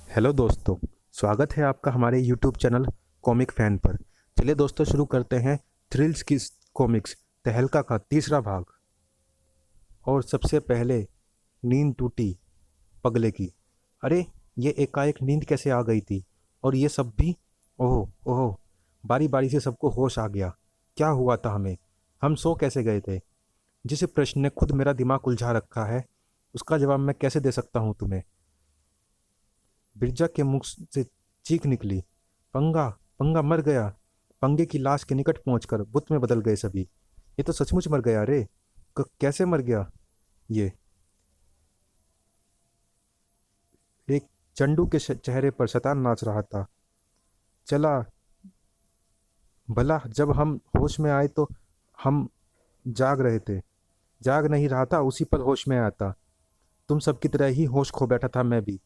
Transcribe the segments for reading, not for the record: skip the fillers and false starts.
Hello दोस्तों। स्वागत है आपका हमारे यूट्यूब चैनल कॉमिक फैन पर। चलिए दोस्तों, शुरू करते हैं थ्रिल्स की कॉमिक्स तहलका का तीसरा भाग। और सबसे पहले नींद टूटी पगले की। अरे, ये एकाएक नींद कैसे आ गई थी? और ये सब भी? ओह ओह, बारी बारी से सबको होश आ गया। क्या हुआ था हमें? हम सो कैसे गए थे? जिस प्रश्न ने खुद मेरा दिमाग उलझा रखा है, उसका जवाब मैं कैसे दे सकता हूँ तुम्हें? बिरजा के मुख से चीख निकली। पंगा, पंगा मर गया। पंगे की लाश के निकट पहुंचकर बुत में बदल गए सभी। ये तो सचमुच मर गया रे। कैसे मर गया ये? एक चंडू के चेहरे पर शैतान नाच रहा था। चला भला, जब हम होश में आए तो हम जाग रहे थे। जाग नहीं रहा था, उसी पर होश में आया था। तुम सबकी तरह ही होश खो बैठा था मैं भी।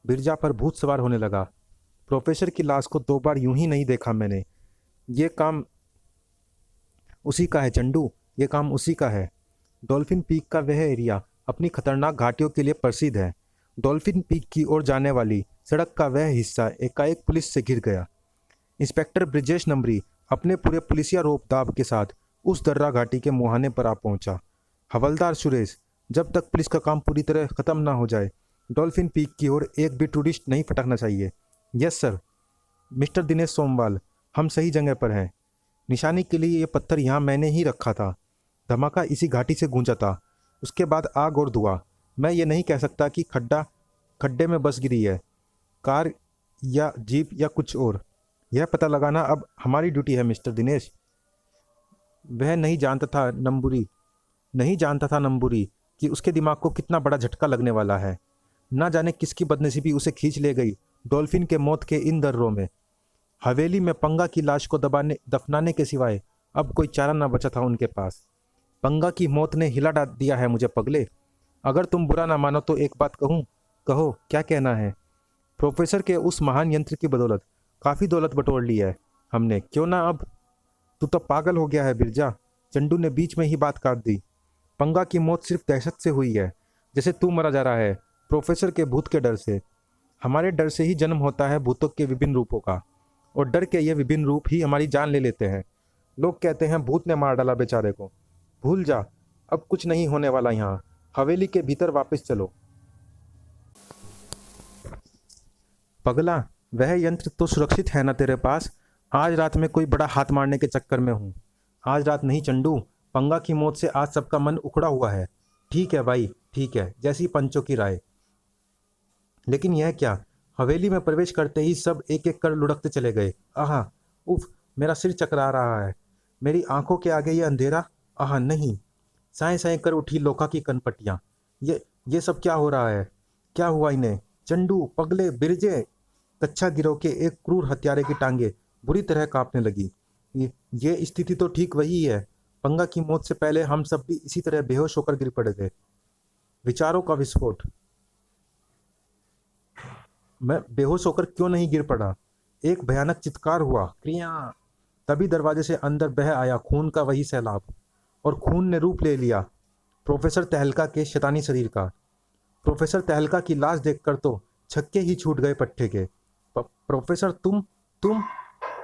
बिरजा पर भूत सवार होने लगा। प्रोफेसर की लाश को 2 बार यूं ही नहीं देखा मैंने। ये काम उसी का है चंडू, ये काम उसी का है। डॉल्फिन पीक का वह एरिया अपनी खतरनाक घाटियों के लिए प्रसिद्ध है। डॉल्फिन पीक की ओर जाने वाली सड़क का वह हिस्सा एकाएक पुलिस से घिर गया। इंस्पेक्टर ब्रिजेश नंबरी अपने पूरे पुलिसिया रोप दाब के साथ उस दर्रा घाटी के मुहाने पर आ पहुंचा। हवलदार सुरेश, जब तक पुलिस का काम पूरी तरह खत्म ना हो जाए, डॉल्फिन पीक की ओर एक भी टूरिस्ट नहीं फटकना चाहिए। Yes sir. मिस्टर दिनेश सोमवाल, हम सही जगह पर हैं। निशानी के लिए ये पत्थर यहाँ मैंने ही रखा था। धमाका इसी घाटी से गूंजा था। उसके बाद आग और धुआं। मैं ये नहीं कह सकता कि खड्डे में बस गिरी है, कार या जीप या कुछ और। यह पता लगाना अब हमारी ड्यूटी है मिस्टर दिनेश। वह नहीं जानता था नंबूरी कि उसके दिमाग को कितना बड़ा झटका लगने वाला है। ना जाने किसकी बदनसीबी उसे खींच ले गई डॉल्फिन के मौत के इन दर्रों में। हवेली में पंगा की लाश को दफनाने के सिवाय अब कोई चारा ना बचा था उनके पास। पंगा की मौत ने हिला डाल दिया है मुझे पगले। अगर तुम बुरा ना मानो तो एक बात कहूँ। कहो, क्या कहना है? प्रोफेसर के उस महान यंत्र की बदौलत काफ़ी दौलत बटोर ली है हमने, क्यों ना अब? तू तो पागल हो गया है बिरजा। चंडू ने बीच में ही बात काट दी। पंगा की मौत सिर्फ दहशत से हुई है, जैसे तू मरा जा रहा है प्रोफेसर के भूत के डर से। हमारे डर से ही जन्म होता है भूतों के विभिन्न रूपों का, और डर के ये विभिन्न रूप ही हमारी जान ले लेते हैं। लोग कहते हैं भूत ने मार डाला बेचारे को। भूल जा, अब कुछ नहीं होने वाला यहाँ। हवेली के भीतर वापस चलो। पगला, वह यंत्र तो सुरक्षित है ना तेरे पास? आज रात में कोई बड़ा हाथ मारने के चक्कर में हूँ। आज रात नहीं चंडू, पंगा की मौत से आज सबका मन उखड़ा हुआ है। ठीक है भाई, ठीक है, जैसी पंचों की राय। लेकिन यह क्या? हवेली में प्रवेश करते ही सब एक एक कर लुढ़कते चले गए। आहा, उफ, मेरा सिर चकरा रहा है। मेरी आंखों के आगे ये अंधेरा। आहा नहीं। साए साए कर उठी लोका की कनपटियां। ये सब क्या हो रहा है? क्या हुआ इन्हें? चंडू, पगले, बिरजे। कच्छा गिरोह के एक क्रूर हत्यारे की टांगे बुरी तरह कांपने लगी। ये स्थिति तो ठीक वही है। पंगा की मौत से पहले हम सब भी इसी तरह बेहोश होकर गिर पड़े थे। विचारों का विस्फोट। मैं बेहोश होकर क्यों नहीं गिर पड़ा? एक भयानक चित्कार हुआ, क्रिया। तभी दरवाजे से अंदर बह आया खून का वही सैलाब। और खून ने रूप ले लिया प्रोफेसर तहलका के शैतानी शरीर का। प्रोफेसर तहलका की लाश देखकर तो छक्के ही छूट गए पट्टे के। प्रोफेसर, तुम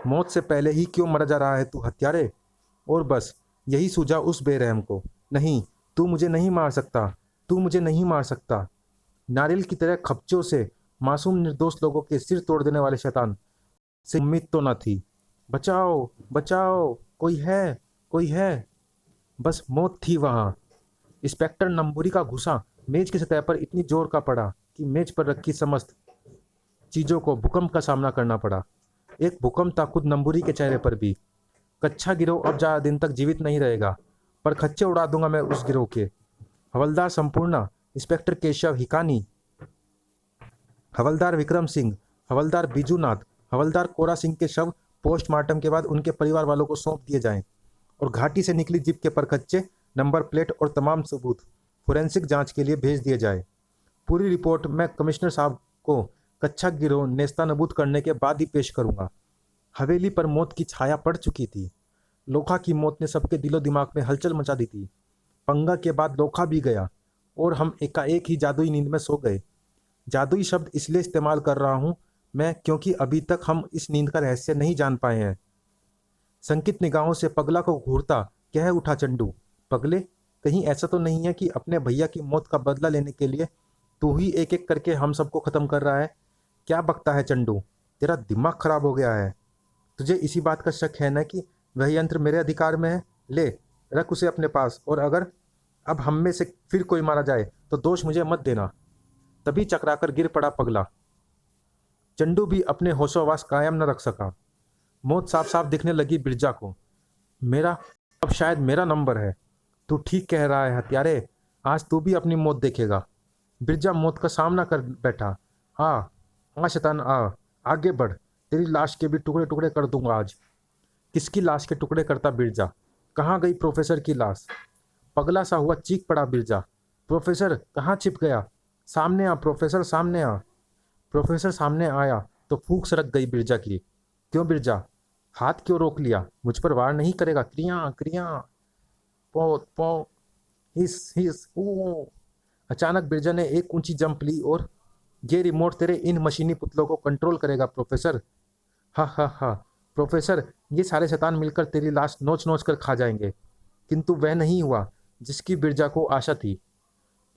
मौत से पहले ही क्यों मर जा रहा है तू हत्यारे? और बस यही सूझा उस बेरहम को। नहीं, तू मुझे नहीं मार सकता। तू मुझे नहीं मार सकता। नारियल की तरह खपचों से मासूम निर्दोष लोगों के सिर तोड़ देने वाले शैतान से उम्मीद तो न थी। बचाओ, बचाओ, कोई है, कोई है। बस मौत थी वहां। इंस्पेक्टर नंबूरी का घुसा मेज की सतह पर इतनी जोर का पड़ा कि मेज पर रखी समस्त चीजों को भूकंप का सामना करना पड़ा। एक भूकंप था खुद नंबूरी के चेहरे पर भी। कच्छा गिरोह अब ज्यादा दिन तक जीवित नहीं रहेगा, पर खच्चे उड़ा दूंगा मैं उस गिरोह के। हवलदार संपूर्णा, इंस्पेक्टर केशव हिकानी, हवलदार विक्रम सिंह, हवलदार बिजूनाथ, हवलदार कोरा सिंह के शव पोस्टमार्टम के बाद उनके परिवार वालों को सौंप दिए जाएं और घाटी से निकली जीप के परखच्चे, नंबर प्लेट और तमाम सबूत फोरेंसिक जांच के लिए भेज दिए जाए। पूरी रिपोर्ट मैं कमिश्नर साहब को कच्छा गिरोह नेस्तानाबूद करने के बाद ही पेश करूंगा। हवेली पर मौत की छाया पड़ चुकी थी। लोखा की मौत ने सबके दिलो दिमाग में हलचल मचा दी थी। पंगा के बाद लोखा भी गया और हम एकाएक ही जादुई नींद में सो गए। जादुई शब्द इसलिए इस्तेमाल कर रहा हूं मैं क्योंकि अभी तक हम इस नींद का रहस्य नहीं जान पाए हैं। संकित निगाहों से पगला को घूरता कह उठा चंडू। पगले, कहीं ऐसा तो नहीं है कि अपने भैया की मौत का बदला लेने के लिए तू ही एक एक करके हम सबको खत्म कर रहा है? क्या बकता है चंडू? तेरा दिमाग खराब हो गया है। तुझे इसी बात का शक है ना कि वह यंत्र मेरे अधिकार में है? ले, रख उसे अपने पास, और अगर अब हम में से फिर कोई मारा जाए तो दोष मुझे मत देना। तभी चकराकर गिर पड़ा पगला। चंडू भी अपने होशोवास कायम न रख सका। मौत साफ साफ दिखने लगी बिरजा को। मेरा, अब शायद मेरा नंबर है। तू ठीक कह रहा है हत्यारे, आज तू भी अपनी मौत देखेगा। बिरजा मौत का सामना कर बैठा। आ, आ शैतान आ, आगे बढ़, तेरी लाश के भी टुकड़े टुकड़े कर दूंगा आज। किसकी लाश के टुकड़े करता बिरजा? कहाँ गई प्रोफेसर की लाश? पगला सा हुआ चीख पड़ा बिरजा। प्रोफेसर कहाँ छिप गया? सामने आ प्रोफेसर, सामने आ। प्रोफेसर सामने आया तो फूंक सरक गई बिरजा की। क्यों बिरजा, हाथ क्यों रोक लिया? मुझ पर वार नहीं करेगा? क्रिया क्रिया, पौ पौ, हिस ओ। अचानक बिरजा ने एक ऊंची जंप ली। और ये रिमोट तेरे इन मशीनी पुतलों को कंट्रोल करेगा प्रोफेसर। हा हा हा। प्रोफेसर, ये सारे शैतान मिलकर तेरी लाश नोच नोच कर खा जाएंगे। किंतु वह नहीं हुआ जिसकी बिरजा को आशा थी।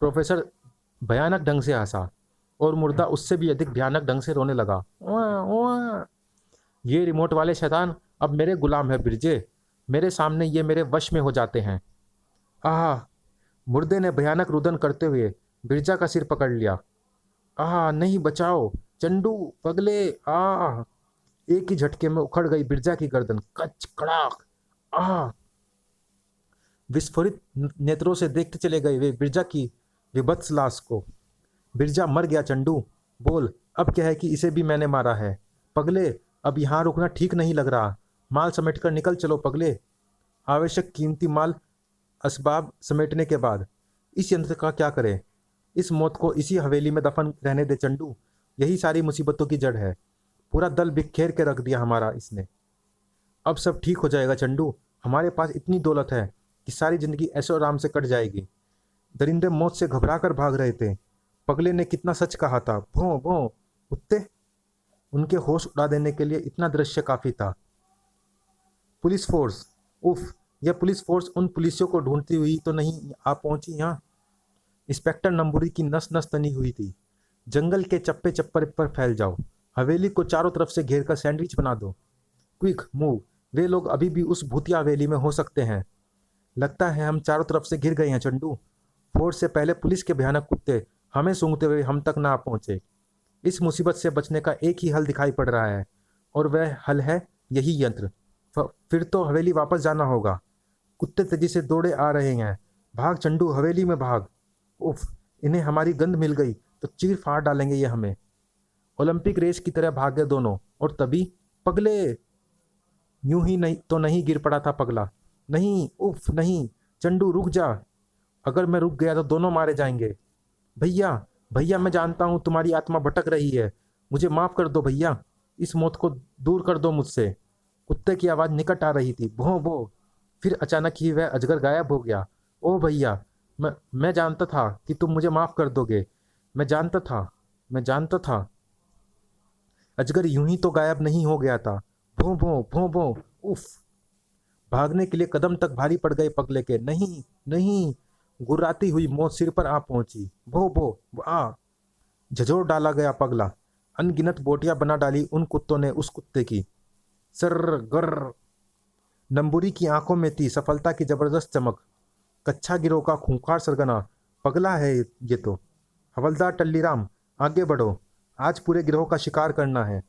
प्रोफेसर भयानक ढंग से हंसा और मुर्दा उससे भी अधिक भयानक ढंग से रोने लगा। "उआ, उआ। ये रिमोट वाले शैतान अब मेरे गुलाम है बिरजे। मेरे सामने ये मेरे वश में हो जाते हैं। आह। मुर्दे ने भयानक रुदन करते हुए बिरजा का सिर पकड़ लिया। आह नहीं, बचाओ चंडू, पगले। आह। एक ही झटके में उखड़ गई बिरजा की गर्दन। कच कड़ाक। आह। विस्फोरित नेत्रों से देखते चले गए वे बिरजा की विभत्स लाश को। बिरजा मर गया चंडू। बोल, अब क्या है कि इसे भी मैंने मारा है? पगले, अब यहाँ रुकना ठीक नहीं लग रहा। माल समेट कर निकल चलो पगले। आवश्यक कीमती माल असबाब समेटने के बाद इस यंत्र का क्या करें? इस मौत को इसी हवेली में दफन रहने दे चंडू। यही सारी मुसीबतों की जड़ है। पूरा दल बिखेर के रख दिया हमारा इसने। अब सब ठीक हो जाएगा चंडू। हमारे पास इतनी दौलत है कि सारी जिंदगी ऐशो आराम से कट जाएगी। दरिंदे मौत से घबरा कर भाग रहे थे। पगले ने कितना सच कहा था। भों भों कुत्ते। उनके होश उड़ा देने के लिए इतना दृश्य काफी था। पुलिस फोर्स, उफ, यह पुलिस फोर्स उन पुलिसियों को ढूंढती हुई तो नहीं आ पहुंची यहाँ। इंस्पेक्टर नंबूरी की नस नस तनी हुई थी। जंगल के चप्पे चप्पर पर फैल जाओ। हवेली को चारों तरफ से घेर कर सैंडविच बना दो। Quick move. वे लोग अभी भी उस भूतिया हवेली में हो सकते हैं। लगता है हम चारों तरफ से घिर गए हैं चंडू। फोर्स से पहले पुलिस के भयानक कुत्ते हमें सूंघते हुए हम तक ना पहुंचे। इस मुसीबत से बचने का एक ही हल दिखाई पड़ रहा है, और वह हल है यही यंत्र। फिर तो हवेली वापस जाना होगा। कुत्ते तेजी से दौड़े आ रहे हैं। भाग चंडू, हवेली में भाग। उफ, इन्हें हमारी गंध मिल गई तो चीर फाड़ डालेंगे ये हमें। ओलंपिक रेस की तरह भागे दोनों, और तभी पगले। यूं ही नहीं तो नहीं गिर पड़ा था पगला। नहीं, उफ नहीं। चंडू रुक जा। अगर मैं रुक गया तो दोनों मारे जाएंगे। भैया, भैया, मैं जानता हूं तुम्हारी आत्मा भटक रही है। मुझे माफ कर दो भैया। इस मौत को दूर कर दो मुझसे। कुत्ते की आवाज निकट आ रही थी। भों भों। फिर अचानक ही वह अजगर गायब हो गया। ओ भैया, मैं जानता था कि तुम मुझे माफ कर दोगे। मैं जानता था, मैं जानता था। अजगर यूं ही तो गायब नहीं हो गया था। भों भों भों भों। उफ। भागने के लिए कदम तक भारी पड़ गए पगले के। नहीं, नहीं। गुर्राती हुई मौत सिर पर आ पहुंची। भो भो आ। झंझोर डाला गया पगला। अनगिनत बोटियां बना डाली उन कुत्तों ने उस कुत्ते की। सर्र गर्र। नंबूरी की आंखों में थी सफलता की जबरदस्त चमक। कच्छा गिरोह का खूंखार सरगना पगला है ये तो। हवलदार टल्लीराम, आगे बढ़ो। आज पूरे गिरोह का शिकार करना है।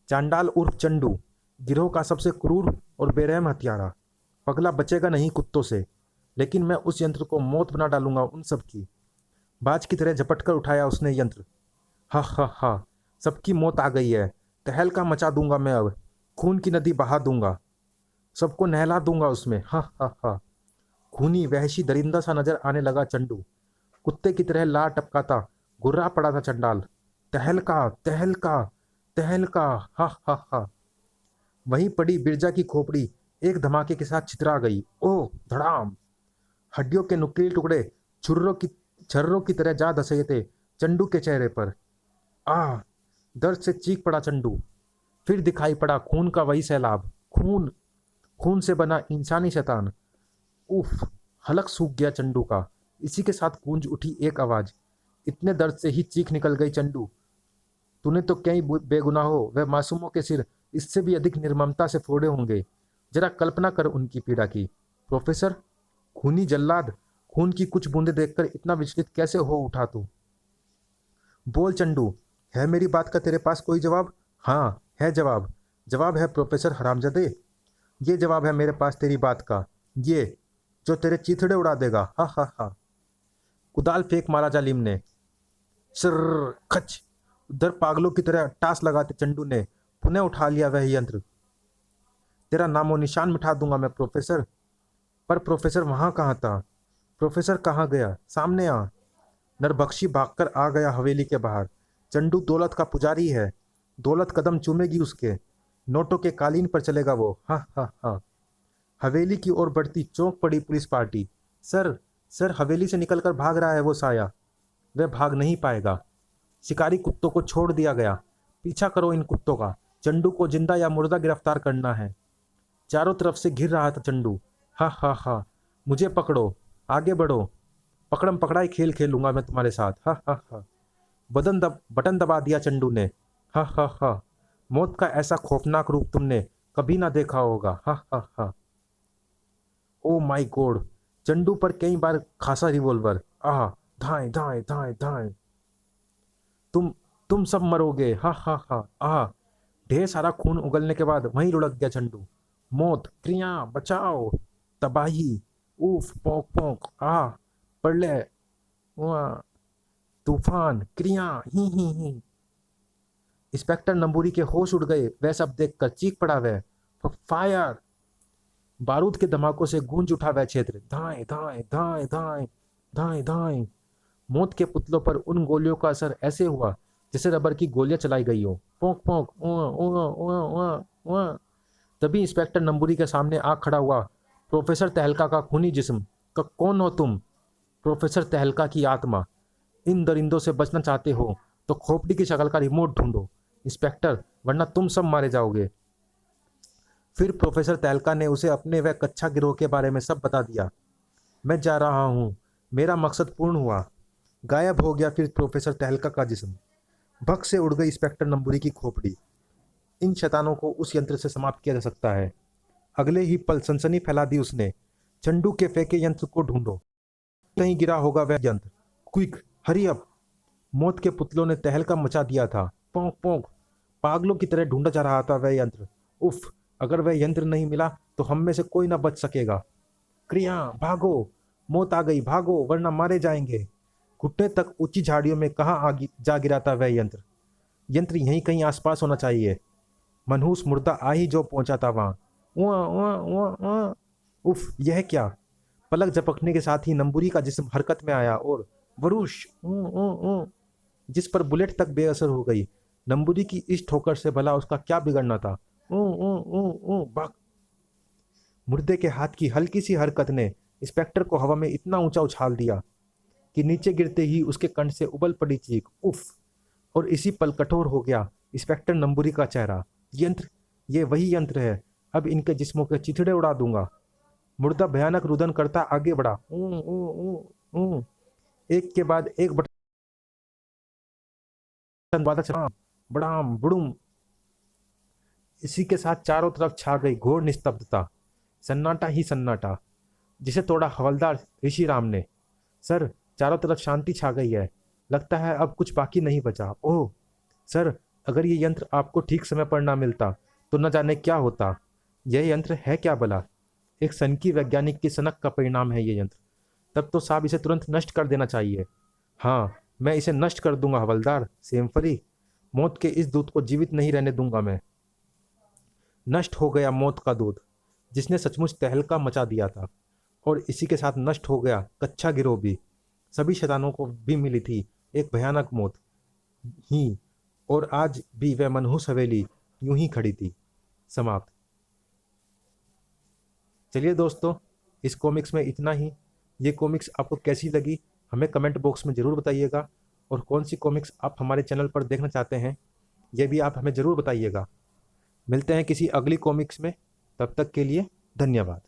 चांडाल उर्फ चंडू, गिरोह का सबसे क्रूर और बेरहम हत्यारा। पगला बचेगा नहीं कुत्तों से, लेकिन मैं उस यंत्र को मौत बना डालूंगा उन सब की। बाज की तरह झपट कर उठाया उसने यंत्र। हा हा हा। सबकी मौत आ गई है। तहलका मचा दूंगा मैं अब। खून की नदी बहा दूंगा। सबको नहला दूंगा उसमें। हा हा हा। खूनी वहशी दरिंदा सा नजर आने लगा चंडू। कुत्ते की तरह लार टपकाता गुर्रा पड़ा था चंडाल। तहलका, तहलका, तहलका। हा हा हा। वहीं पड़ी बिरजा की खोपड़ी एक धमाके के साथ छितरा गई। ओह धड़ाम। हड्डियों के नुकीले टुकड़े छुर्रों की छर्रों की तरह जा धसे थे चंडू के चेहरे पर। आह! दर्द से चीख पड़ा चंडू। फिर दिखाई पड़ा खून का वही सैलाब। खून, खून से बना इंसानी शैतान। उफ! हलक सूख गया चंडू का। इसी के साथ गूंज उठी एक आवाज। इतने दर्द से ही चीख निकल गई चंडू। तूने तो कई बेगुनाहों व मासूमों के सिर इससे भी अधिक निर्ममता से फोड़े होंगे। जरा कल्पना कर उनकी पीड़ा की। प्रोफेसर, खूनी जल्लाद, खून की कुछ बूंदें देखकर इतना विचलित कैसे हो उठा तू? बोल चंडू, है मेरी बात का तेरे पास कोई जवाब? हाँ, है जवाब। जवाब है प्रोफेसर हरामजादे। ये जवाब है मेरे पास तेरी बात का। ये, जो तेरे चीथड़े उड़ा देगा। हा हा हा। कुदाल फेंक मारा जालिम ने। सर, खच। उधर पागलों की तरह टास लगाते चंडू ने पुनः उठा लिया वह यंत्र। तेरा नामो निशान मिटा दूंगा मैं प्रोफेसर। पर प्रोफेसर वहां कहाँ था? प्रोफेसर कहाँ गया? सामने आ। नरबख्शी भागकर आ गया हवेली के बाहर। चंडू दौलत का पुजारी है। दौलत कदम चूमेगी उसके। नोटों के कालीन पर चलेगा वो। हा हा हा। हवेली की ओर बढ़ती चौंक पड़ी पुलिस पार्टी। सर, सर, हवेली से निकलकर भाग रहा है वो साया। वह भाग नहीं पाएगा। शिकारी कुत्तों को छोड़ दिया गया। पीछा करो इन कुत्तों का। चंडू को जिंदा या मुर्दा गिरफ्तार करना है। चारों तरफ से घिर रहा था चंडू। हा हा हा। मुझे पकड़ो, आगे बढ़ो। पकड़म पकड़ाई खेल खेलूंगा मैं तुम्हारे साथ। हा हा हा। बटन दबा दिया चंडू ने। हा हा हा। मौत का ऐसा खौफनाक रूप तुमने कभी ना देखा होगा। हा हा हा। Oh my God. चंडू पर कई बार खासा रिवॉल्वर। आह! धाएं धाएं धाएं धाएं। तुम तुम सब मरोगे। हा हा हा। आह! ढेर सारा खून उगलने के बाद वहीं लुढ़क गया चंडू। मौत, क्रिया, बचाओ, तबाही। उफ, पोंक पोंक। आह! प्रलय, वाह, तूफान, क्रिया, ही। इंस्पेक्टर नंबूरी के होश उड़ गए वह सब देखकर। चीख पड़ा वह। फायर! बारूद के धमाकों से गूंज उठा वह क्षेत्र। धाएं धाएं धाएं धाएं धाएं धाएं। मौत के पुतलों पर उन गोलियों का असर ऐसे हुआ जैसे रबर की गोलियां चलाई गई हो। पोंक पोंक, उआ उआ उआ उआ उआ। तभी इंस्पेक्टर नंबूरी के सामने आ खड़ा हुआ प्रोफेसर तहलका का खूनी जिस्म। कौन हो तुम? प्रोफेसर तहलका की आत्मा। इन दरिंदों से बचना चाहते हो तो खोपड़ी की शक्ल का रिमोट ढूंढो इंस्पेक्टर, वरना तुम सब मारे जाओगे। फिर प्रोफेसर तहलका ने उसे अपने वह कच्चा गिरोह के बारे में सब बता दिया। मैं जा रहा हूँ। मेरा मकसद पूर्ण हुआ। गायब हो गया फिर प्रोफेसर तहलका का जिस्म। भग से उड़ गई इंस्पेक्टर नंबूरी की खोपड़ी। इन शैतानों को उस यंत्र से समाप्त किया जा सकता है। अगले ही पल सनसनी फैला दी उसने। चंडू के फेंके यंत्र को ढूंढो। कहीं गिरा होगा वह यंत्र। Quick, hurry up. मौत के पुतलों ने तहलका मचा दिया था। पोंक पोंक। पागलों की तरह ढूंढा जा रहा था वह यंत्र। उफ! अगर वह यंत्र नहीं मिला तो हम में से कोई ना बच सकेगा। क्रिया, भागो! मौत आ गई, भागो वरना मारे जाएंगे। घुटने तक ऊंची झाड़ियों में कहाँ जा गिरा था वह यंत्र। यंत्र यहीं कहीं आसपास होना चाहिए। मनहूस मुर्दा आ ही जो पहुंचा था वहां। उआ उआ उआ उआ। उफ! यह क्या? पलक झपकने के साथ ही नंबूरी का जिस्म हरकत में आया और वरुश, जिस पर बुलेट तक बेअसर हो गई। नंबूरी की इस ठोकर से भला उसका क्या बिगड़ना था? भाग! मुर्दे के हाथ की हल्की सी हरकत ने इंस्पेक्टर को हवा में इतना ऊंचा उछाल दिया कि नीचे गिरते ही उसके कंठ से उबल पड़ी चीख। उफ! और इसी पल कठोर हो गया इंस्पेक्टर नंबूरी का चेहरा। यंत्र, ये वही यंत्र है। अब इनके जिस्मों के चिथड़े उड़ा दूंगा। मुर्दा भयानक रुदन करता आगे बढ़ा। एक के बाद एक बटन वादा चला। बड़ाम बुड़ुम। इसी के साथ चारों तरफ छा गई घोर निस्तब्धता। सन्नाटा ही सन्नाटा, जिसे तोड़ा हवलदार ऋषि राम ने। सर, चारों तरफ शांति छा गई है। लगता है अब कुछ बाकी नहीं बचा। ओह सर, अगर ये यंत्र आपको ठीक समय पर ना मिलता तो न जाने क्या होता। यह यंत्र है क्या भला? एक सनकी वैज्ञानिक की सनक का परिणाम है ये यंत्र। तब तो साहब इसे तुरंत नष्ट कर देना चाहिए। हाँ, मैं इसे नष्ट कर दूंगा हवलदार सेमफरी। मौत के इस दूत को जीवित नहीं रहने दूंगा मैं। नष्ट हो गया मौत का दूत, जिसने सचमुच तहलका मचा दिया था। और इसी के साथ नष्ट हो गया कच्चा गिरोह भी। सभी शैतानों को भी मिली थी एक भयानक मौत ही। और आज भी वह मनहूस हवेली यूं ही खड़ी थी। समाप्त। चलिए दोस्तों, इस कॉमिक्स में इतना ही। ये कॉमिक्स आपको कैसी लगी हमें कमेंट बॉक्स में ज़रूर बताइएगा। और कौन सी कॉमिक्स आप हमारे चैनल पर देखना चाहते हैं, ये भी आप हमें ज़रूर बताइएगा। मिलते हैं किसी अगली कॉमिक्स में, तब तक के लिए धन्यवाद।